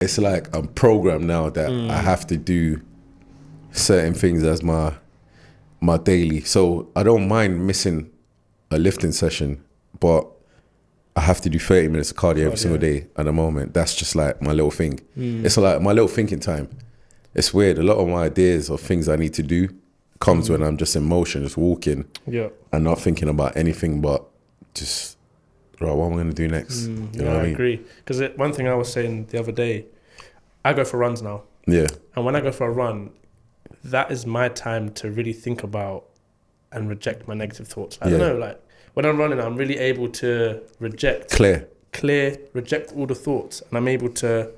it's like I'm programmed now that I have to do certain things as my daily. So I don't mind missing a lifting session, but I have to do 30 minutes of cardio every single day at the moment. That's just like my little thing. It's like my little thinking time. It's weird. A lot of my ideas of things I need to do comes when I'm just in motion, just walking and not thinking about anything but just, right, what am I going to do next? You know what I mean? agree. Because one thing I was saying the other day, I go for runs now. Yeah. And when I go for a run, that is my time to really think about and reject my negative thoughts. I don't know, like when I'm running, I'm really able to reject, reject all the thoughts, and I'm able to,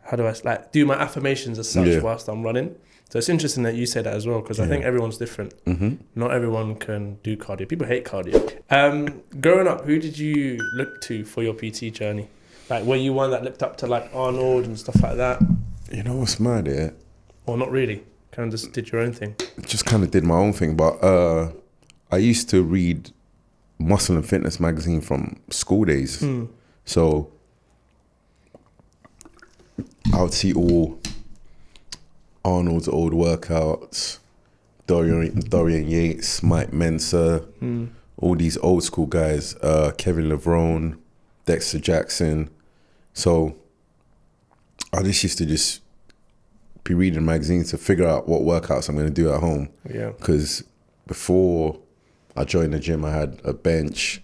how do I like do my affirmations as such whilst I'm running. So it's interesting that you say that as well, because I think everyone's different. Not everyone can do cardio. People hate cardio. Growing up, who did you look to for your PT journey? Like, were you one that looked up to like Arnold and stuff like that? You know what's mad, Or not really? Kind of just did your own thing? Just kind of did my own thing, but I used to read Muscle and Fitness magazine from school days. So I would see all Arnold's old workouts, Dorian Yates, Mike Mensa, all these old school guys, Kevin Levrone, Dexter Jackson. So I just used to just be reading magazines to figure out what workouts I'm going to do at home. Yeah. Because before I joined the gym, I had a bench,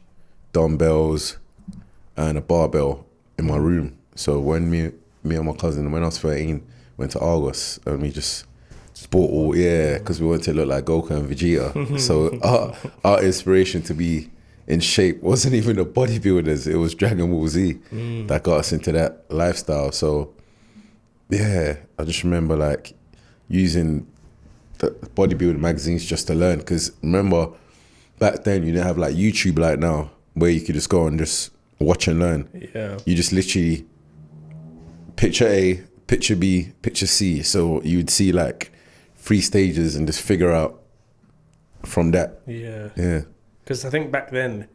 dumbbells, and a barbell in my room. So when me and my cousin, when I was 13, went to Argos and we just bought all, because we wanted to look like Goku and Vegeta. So our inspiration to be in shape wasn't even the bodybuilders, it was Dragon Ball Z that got us into that lifestyle. So yeah, I just remember like using the bodybuilding magazines just to learn, because remember back then you didn't have like YouTube like now where you could just go and just watch and learn. Yeah. You just literally picture A, picture B, picture C. So you would see like 3 stages and just figure out from that. Yeah. Yeah. Because I think back then,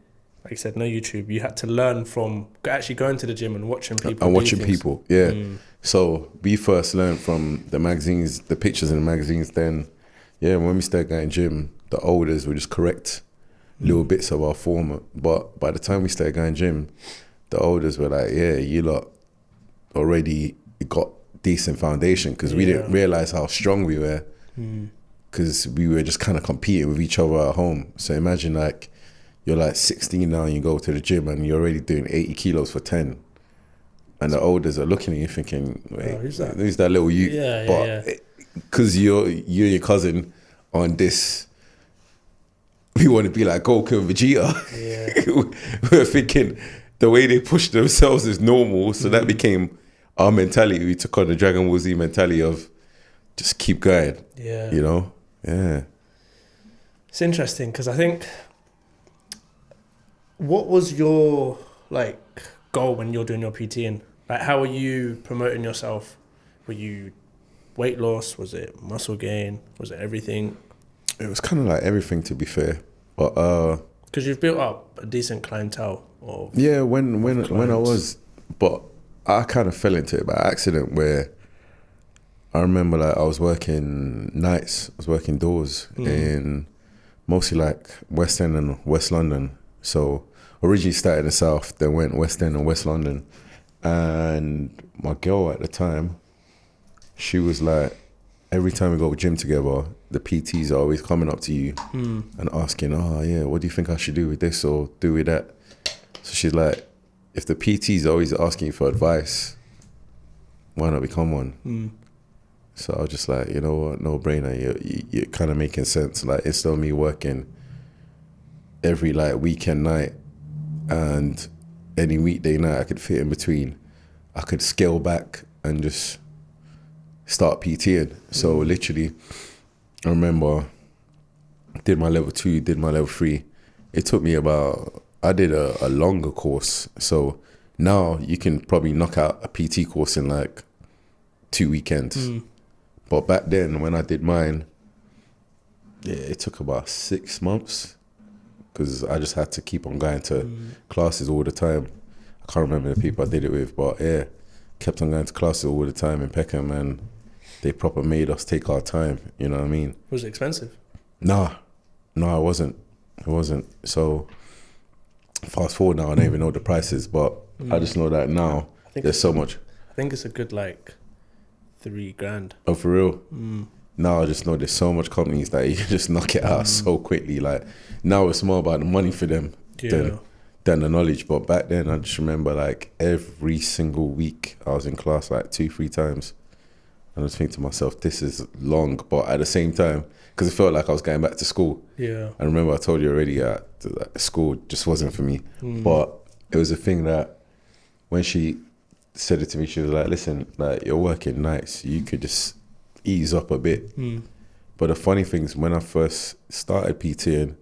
like you said, no YouTube. You had to learn from actually going to the gym and watching people. And watching people, So we first learned from the magazines, the pictures in the magazines. Then, when we started going gym, the elders would just correct little bits of our form. But by the time we started going gym, the elders were like, you lot already got decent foundation, because we didn't realize how strong we were, because we were just kind of competing with each other at home. So imagine like you're like 16 now and you go to the gym and you're already doing 80 kilos for 10, and the elders are looking at you thinking, wait, who's that little you? But because you're your cousin on this, we want to be like Goku and Vegeta. We're thinking the way they push themselves is normal, so that became our mentality. We took on the Dragon Ball Z mentality of just keep going. You know? Yeah. It's interesting because I think, what was your like goal when you're doing your PTing? Like, how were you promoting yourself? Were you weight loss? Was it muscle gain? Was it everything? It was kind of like everything, to be fair. But because you've built up a decent clientele of when I was, but I kind of fell into it by accident, where I remember like I was working nights, I was working doors in mostly like West End and West London. So originally started in the South, then went West End and West London. And my girl at the time, she was like, every time we go to gym together, the PTs are always coming up to you and asking, what do you think I should do with this or do with that? So she's like, if the PTs are always asking you for advice, why not become one? So I was just like, you know what, no brainer. You're kind of making sense. Like, instead of me working every like weekend night and any weekday night I could fit in between, I could scale back and just start PTing. So literally, I remember did my level 2, did my level 3. It took me I did a longer course. So now you can probably knock out a PT course in like 2 weekends. But back then when I did mine, it took about 6 months, because I just had to keep on going to classes all the time. I can't remember the people I did it with, but kept on going to classes all the time in Peckham, and they proper made us take our time. You know what I mean? Was it expensive? No, it wasn't. It wasn't. So fast forward now, I don't even know the prices, but I just know that now there's so much. I think it's a good like $3,000. Oh, for real? Now I just know there's so much companies that you can just knock it out so quickly. Like now it's more about the money for them than the knowledge. But back then I just remember like every single week I was in class like 2-3 times. And I was thinking to myself, this is long, but at the same time, because it felt like I was going back to school. Yeah. I remember I told you already that school just wasn't for me. But it was a thing that when she said it to me, she was like, listen, like you're working nights, you could just ease up a bit. But the funny thing is when I first started PTing,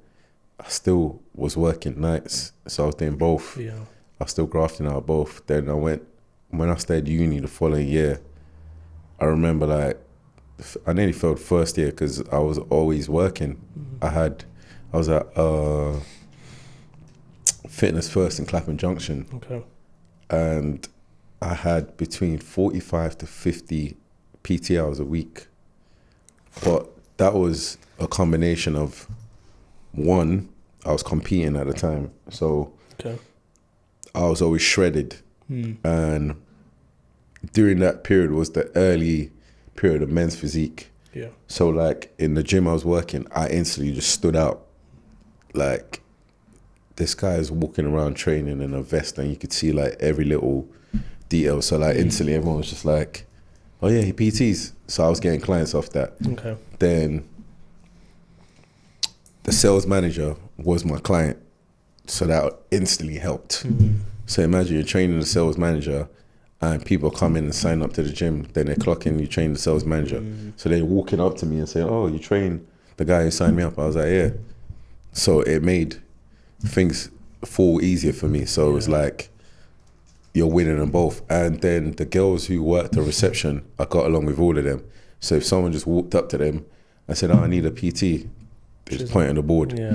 I still was working nights. So I was doing both. Yeah. I was still grafting out both. Then when I started uni the following year, I remember like, I nearly failed first year because I was always working. I was at Fitness First in Clapham Junction. Okay. And I had between 45 to 50 PT hours a week. But that was a combination of, one, I was competing at the time. So I was always shredded. And during that period was the early period of men's physique. Yeah. So like in the gym I was working, I instantly just stood out. Like this guy is walking around training in a vest and you could see like every little detail. So like instantly everyone was just like, oh yeah, he PTs. So I was getting clients off that. Okay. Then the sales manager was my client. So that instantly helped. So imagine you're training the sales manager and people come in and sign up to the gym, then they clock in, you train the sales manager. So they're walking up to me and saying, oh, you train the guy who signed me up. I was like, yeah. So it made things fall easier for me. So it was like, you're winning them both. And then the girls who worked the reception, I got along with all of them. So if someone just walked up to them and said, oh, I need a PT, they just point on the board. Yeah.